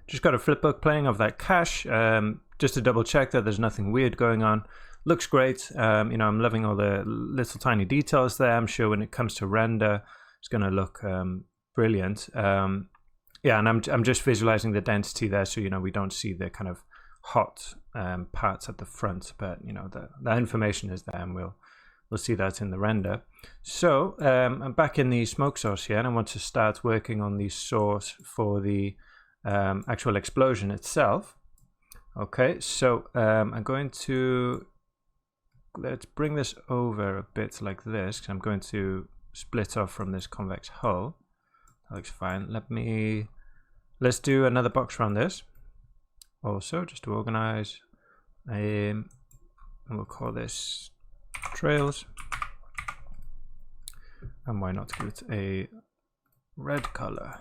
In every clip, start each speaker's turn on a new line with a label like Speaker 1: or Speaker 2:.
Speaker 1: just got a flipbook playing of that cache, just to double check that there's nothing weird going on. Looks great. You know, I'm loving all the little tiny details there. I'm sure when it comes to render, it's going to look brilliant. Yeah, and I'm just visualizing the density there, so you know we don't see the kind of hot parts at the front, but you know the information is there, and we'll see that in the render. So I'm back in the smoke source here, and I want to start working on the source for the actual explosion itself. Okay, so I'm going to, let's bring this over a bit like this, because I'm going to split off from this convex hull. That looks fine. Let's do another box around this also, just to organize. And we'll call this trails. And why not give it a red color?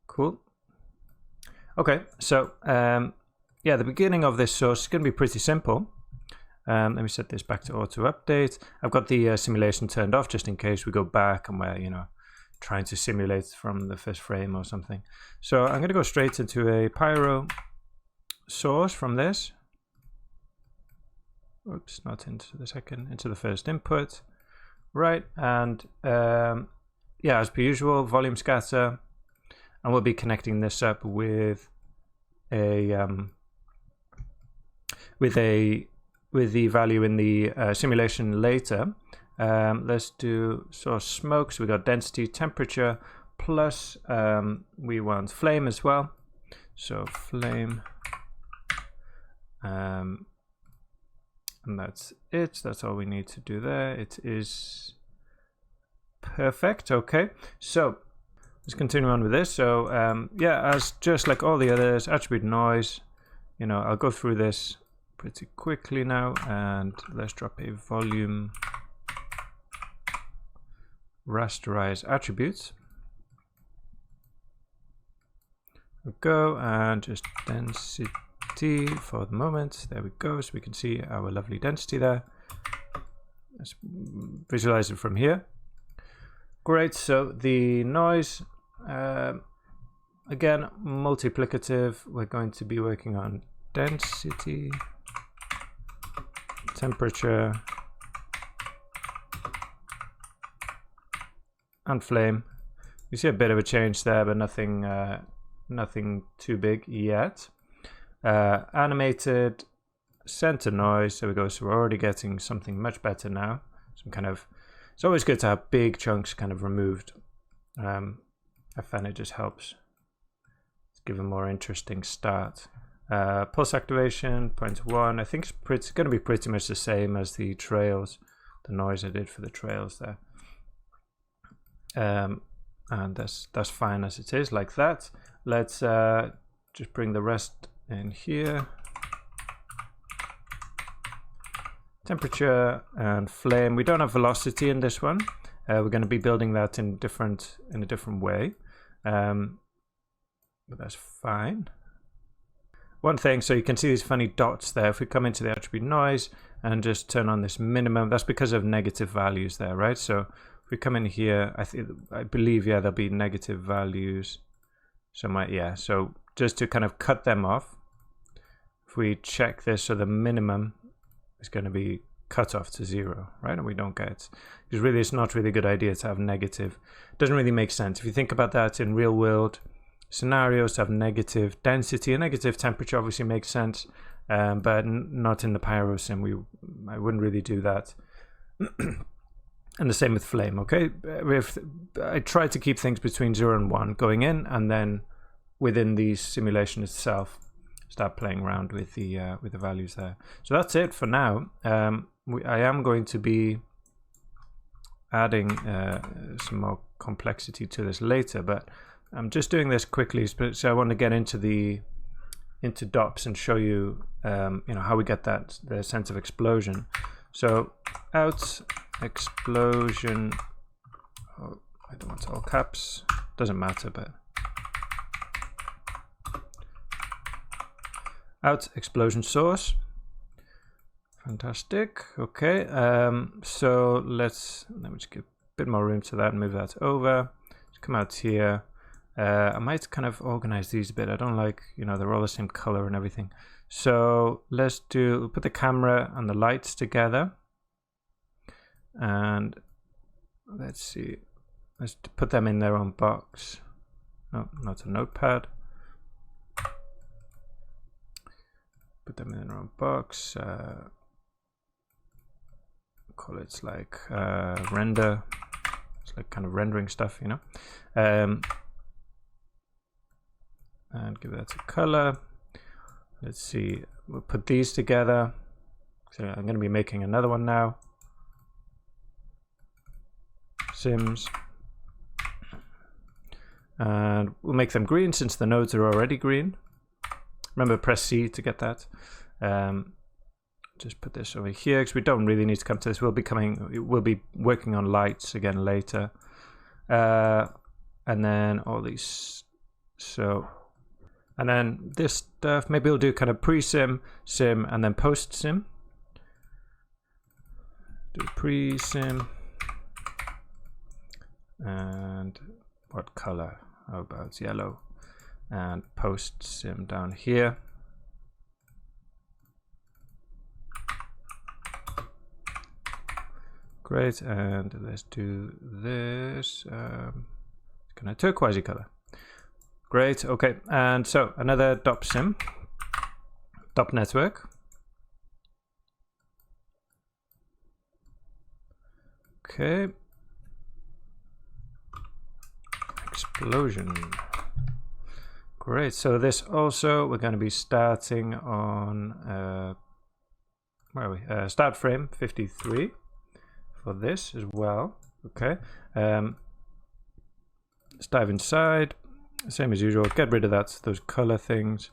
Speaker 1: Cool. Okay, so yeah, the beginning of this source is going to be pretty simple. Let me set this back to auto update. I've got the simulation turned off just in case we go back and we're, you know, trying to simulate from the first frame or something. So I'm going to go straight into a pyro source from this. Oops, not into the second, into the first input. Right, and yeah, as per usual, volume scatter, and we'll be connecting this up with the value in the simulation later. Let's do source smoke. So we got density, temperature, plus we want flame as well. So flame, and that's it. That's all we need to do there. It is perfect. Okay, so let's continue on with this. So yeah, as just like all the others, attribute noise, you know, I'll go through this pretty quickly now, and let's drop a volume rasterize attributes. We'll go and just density for the moment. There we go, so we can see our lovely density there. Let's visualize it from here. Great, so the noise, again, multiplicative. We're going to be working on density, temperature, and flame. You see a bit of a change there, but nothing nothing too big yet. Animated center noise, there we go. So we're already getting something much better now. Some kind of, it's always good to have big chunks kind of removed. I find it just helps give a more interesting start. Pulse activation 0.1. I think it's going to be pretty much the same as the trails, the noise I did for the trails there. And that's fine as it is, like that. Let's just bring the rest in here. Temperature and flame. We don't have velocity in this one. We're going to be building that in a different way, but that's fine. One thing, so you can see these funny dots there. If we come into the attribute noise and just turn on this minimum, that's because of negative values there, right? So if we come in here, I believe, yeah, there'll be negative values. So so just to kind of cut them off, if we check this, so the minimum is going to be cut off to 0, right? And we don't get, because really it's not really a good idea to have negative. It doesn't really make sense. If you think about that in real world scenarios, to have negative density and negative temperature obviously makes sense, but not in the pyro sim. I wouldn't really do that. And the same with flame. Okay, if I try to keep things between 0 and 1 going in, and then within the simulation itself start playing around with the values there. So that's it for now. I am going to be adding some more complexity to this later, but I'm just doing this quickly, so I want to get into DOPS and show you, you know, how we get the sense of explosion. So out explosion. Oh, I don't want all caps. Doesn't matter, but out explosion source. Fantastic. Okay. So let me just give a bit more room to that and move that over. Just come out here. I might kind of organize these a bit. I don't like, you know, they're all the same color and everything. So let's put the camera and the lights together. And let's see, let's put them in their own box. No, not a notepad. Put them in their own box. Call it like render. It's like kind of rendering stuff, you know. And give that a color. Let's see, we'll put these together. So I'm going to be making another one now. Sims. And we'll make them green since the nodes are already green. Remember, press C to get that. Just put this over here because we don't really need to come to this. We'll be working on lights again later. And then all these. So, and then this stuff, maybe we'll do kind of pre-sim, sim, and then post-sim. Do pre-sim. And what color? How about yellow? And post-sim down here. Great, and let's do this kind of turquoisey color. Great, okay, and so another dop sim, dop network. Okay. Explosion. Great, so this also, we're going to be starting on, where are we? Start frame 53 for this as well. Okay, let's dive inside. Same as usual, get rid of those color things.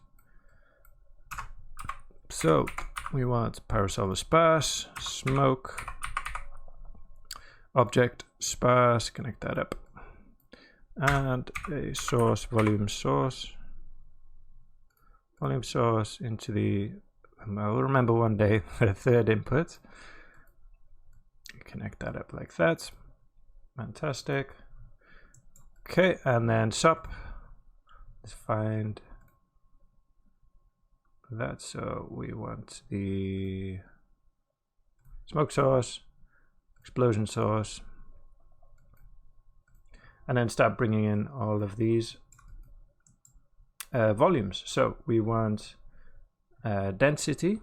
Speaker 1: So we want power solver sparse, smoke, object sparse, connect that up, and a source, volume source into the, I'll remember one day, the third input. Connect that up like that. Fantastic. Okay, and then sup. Let's find that. So we want the smoke source, explosion source, and then start bringing in all of these volumes. So we want density.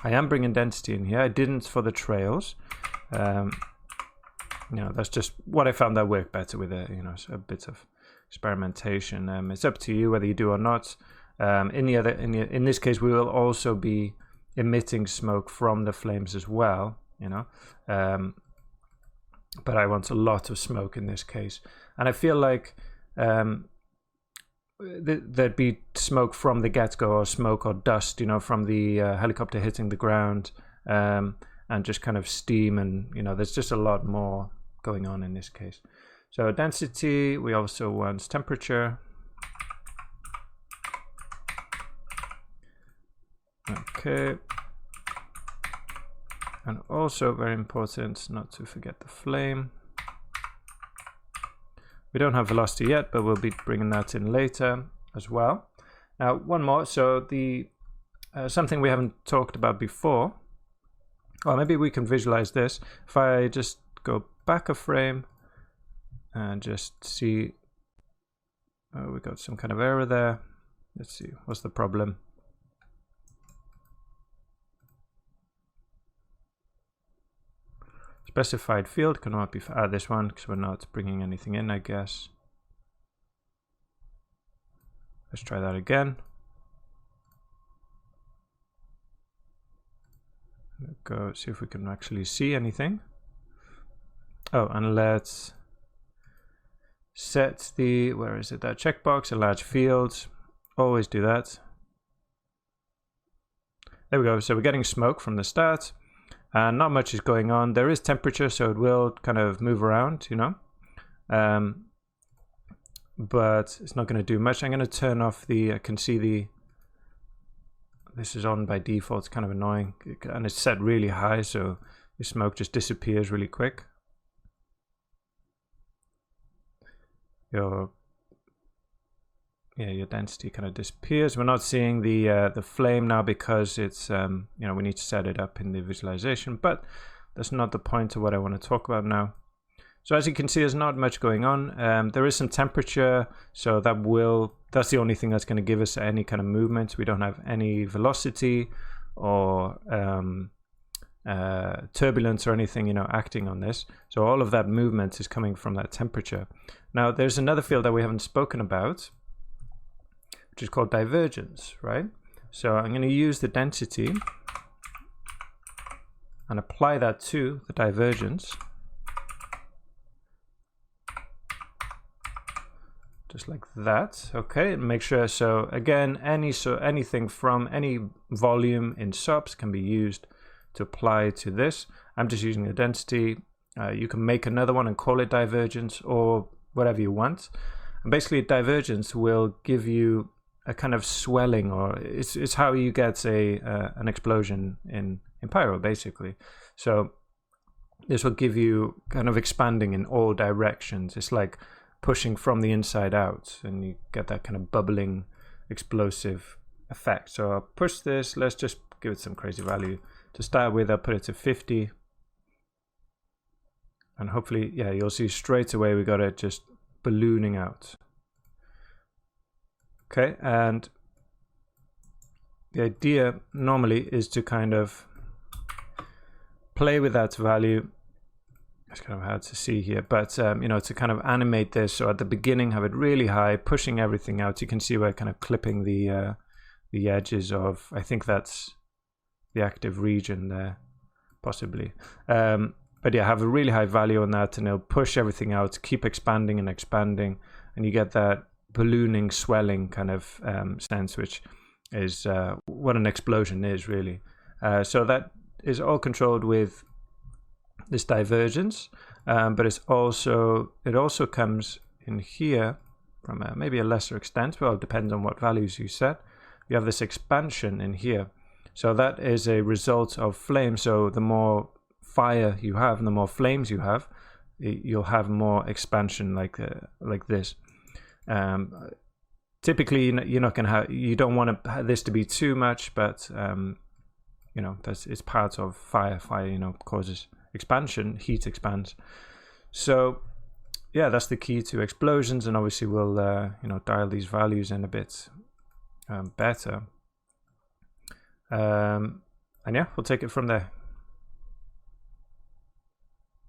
Speaker 1: I am bringing density in here. I didn't for the trails. You know, that's just what I found that worked better with it. You know, a bit of experimentation. It's up to you whether you do or not. In this case, we will also be emitting smoke from the flames as well. You know, but I want a lot of smoke in this case, and I feel like there'd be smoke from the get-go, or smoke or dust, you know, from the helicopter hitting the ground, and just kind of steam, and you know, there's just a lot more going on in this case. So density, we also want temperature. Okay, and also very important not to forget the flame. We don't have velocity yet, but we'll be bringing that in later as well. Now, one more. So the something we haven't talked about before. Well, maybe we can visualize this. If I just go back a frame and just see, oh, we got some kind of error there. Let's see, what's the problem? Specified field cannot be this one because we're not bringing anything in, I guess. Let's try that again. Go see if we can actually see anything. Oh, and let's set the, where is it, that checkbox, enlarge fields. Always do that. There we go. So we're getting smoke from the start. And not much is going on. There is temperature, so it will kind of move around, you know. But it's not going to do much. I'm going to turn off the, I can see the, this is on by default. It's kind of annoying. And it's set really high, so your smoke just disappears really quick. Your density kind of disappears. We're not seeing the flame now because it's we need to set it up in the visualization, but that's not the point of what I want to talk about now. So as you can see, there's not much going on. There is some temperature, so that's the only thing that's going to give us any kind of movement. We don't have any velocity or turbulence or anything, acting on this. So all of that movement is coming from that temperature. Now, there's another field that we haven't spoken about, which is called divergence, right? So I'm going to use the density and apply that to the divergence. Just like that. Okay, and make sure, so again, anything from any volume in subs can be used to apply to this. I'm just using the density. You can make another one and call it divergence or whatever you want. And basically divergence will give you a kind of swelling, or it's how you get an explosion in pyro, basically. So this will give you kind of expanding in all directions. It's like pushing from the inside out, and you get that kind of bubbling explosive effect. So I'll push this. Let's just give it some crazy value to start with. I'll put it to 50, and hopefully, yeah, you'll see straight away we got it just ballooning out. Okay, and the idea normally is to kind of play with that value. It's kind of hard to see here, but to kind of animate this. So at the beginning, have it really high, pushing everything out. You can see we're kind of clipping the edges of, I think that's the active region there, possibly. But yeah, have a really high value on that, and it'll push everything out, keep expanding and expanding, and you get that ballooning, swelling kind of sense, which is what an explosion is, really. So that is all controlled with this divergence, but it also comes in here from maybe a lesser extent. Well, it depends on what values you set. You have this expansion in here, so that is a result of flame. So the more fire you have and the more flames you have, you'll have more expansion like this. Typically, you're not going to have, you don't want this to be too much, but it's part of fire. Fire causes expansion, heat expands. So yeah, that's the key to explosions, and obviously we'll dial these values in a bit better, and yeah, we'll take it from there.